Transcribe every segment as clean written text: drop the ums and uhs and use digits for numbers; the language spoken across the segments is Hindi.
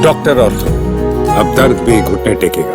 डॉक्टर ऑर्थो, अब दर्द भी घुटने टेकेगा।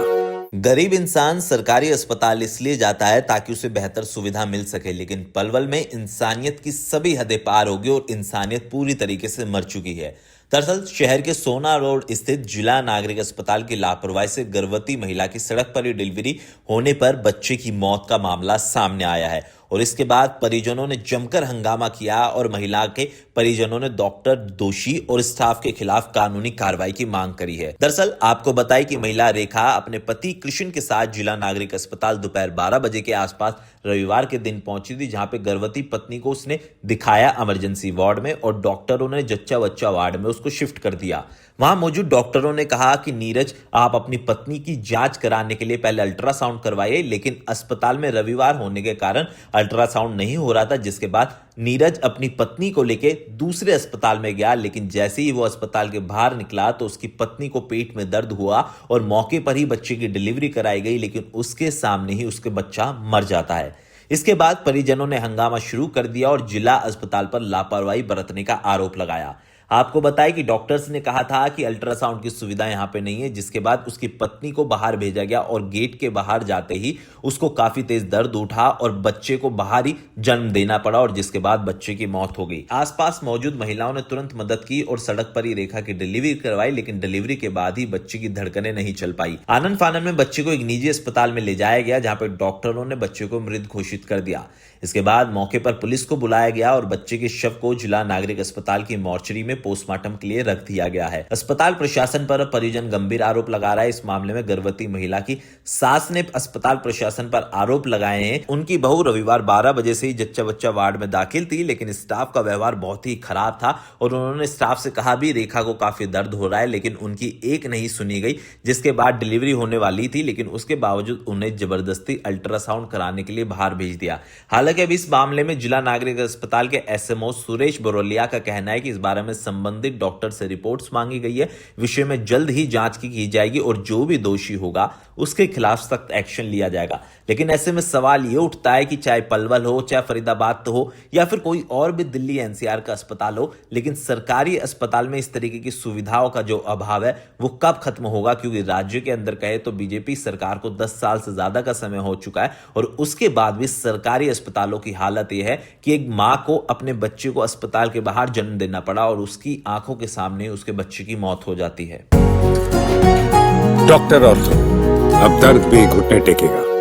गरीब इंसान सरकारी अस्पताल इसलिए जाता है ताकि उसे बेहतर सुविधा मिल सके, लेकिन पलवल में इंसानियत की सभी हदें पार होगी और इंसानियत पूरी तरीके से मर चुकी है। दरअसल शहर के सोना रोड स्थित जिला नागरिक अस्पताल की लापरवाही से गर्भवती महिला की सड़क पर ही डिलीवरी होने पर बच्चे की मौत का मामला सामने आया है और इसके बाद परिजनों ने जमकर हंगामा किया और महिला के परिजनों ने डॉक्टर, दोषी और स्टाफ के खिलाफ कानूनी कार्रवाई की मांग करी है। दरअसल आपको बताएं कि महिला रेखा अपने पति कृष्ण के साथ जिला नागरिक अस्पताल दोपहर 12 बजे के आसपास रविवार के दिन पहुंची थी, जहां पे गर्भवती पत्नी को उसने दिखाया इमरजेंसी वार्ड में और डॉक्टरों ने जच्चा बच्चा वार्ड में उसको शिफ्ट कर दिया। वहां मौजूद डॉक्टरों ने कहा कि नीरज, आप अपनी पत्नी की जांच कराने के लिए पहले अल्ट्रासाउंड करवाइए, लेकिन अस्पताल में रविवार होने के कारण अल्ट्रासाउंड नहीं हो रहा था, जिसके बाद नीरज अपनी पत्नी को लेके दूसरे अस्पताल में गया, लेकिन जैसे ही वो अस्पताल के बाहर निकला तो उसकी पत्नी को पेट में दर्द हुआ और मौके पर ही बच्चे की डिलीवरी कराई गई, लेकिन उसके सामने ही उसके बच्चा मर जाता है। इसके बाद परिजनों ने हंगामा शुरू कर दिया और जिला अस्पताल पर लापरवाही बरतने का आरोप लगाया। आपको बताएं कि डॉक्टर्स ने कहा था कि अल्ट्रासाउंड की सुविधा यहां पे नहीं है, जिसके बाद उसकी पत्नी को बाहर भेजा गया और गेट के बाहर जाते ही उसको काफी तेज दर्द उठा और बच्चे को बाहर ही जन्म देना पड़ा और जिसके बाद बच्चे की मौत हो गई। आसपास मौजूद महिलाओं ने तुरंत मदद की और सड़क पर ही रेखा की डिलीवरी करवाई, लेकिन डिलीवरी के बाद ही बच्चे की धड़कनें नहीं चल पाई। आनंद फानन में बच्चे को एक निजी अस्पताल में ले जाया गया, जहां पर डॉक्टरों ने बच्चे को मृत घोषित कर दिया। इसके बाद मौके पर पुलिस को बुलाया गया और बच्चे के शव को जिला नागरिक अस्पताल की मॉर्चरी में पोस्टमार्टम के लिए रख दिया गया है। अस्पताल प्रशासन पर परिजन गंभीर आरोप लगा रहा है। इस मामले में गर्भवती महिला की सास ने अस्पताल प्रशासन पर आरोप लगाए हैं। उनकी बहू रविवार 12 बजे से ही जच्चा बच्चा वार्ड में दाखिल थी, लेकिन स्टाफ का व्यवहार बहुत ही खराब था और उन्होंने स्टाफ से कहा भी रेखा को काफी दर्द हो रहा है, लेकिन उनकी एक नहीं सुनी गई, जिसके बाद डिलीवरी होने वाली थी, लेकिन उसके बावजूद उन्हें जबरदस्ती अल्ट्रासाउंड कराने के लिए बाहर भेज दिया। हालांकि अब इस मामले में जिला नागरिक अस्पताल के एसएमओ सुरेश बरोलिया का कहना है कि इस बारे में संबंधित डॉक्टर से रिपोर्ट्स मांगी गई है। विषय में जल्द ही जांच की जाएगी और जो भी दोषी होगा उसके खिलाफ सख्त एक्शन लिया जाएगा। लेकिन ऐसे में सवाल यह उठता है कि चाहे पलवल हो, चाहे फरीदाबाद हो या फिर कोई और भी दिल्ली एनसीआर का अस्पताल हो, लेकिन सरकारी अस्पताल में इस तरीके की सुविधाओं का जो अभाव है वो कब खत्म होगा? क्योंकि राज्य के अंदर कहे तो बीजेपी सरकार को 10 साल से ज्यादा का समय हो चुका है और उसके बाद भी सरकारी अस्पतालों की हालत यह है कि एक मां को अपने बच्चे को अस्पताल के बाहर जन्म देना पड़ा और उसकी आंखों के सामने उसके बच्चे की मौत हो जाती है। डॉक्टर ऑर्थो, अब दर्द भी घुटने टेकेगा।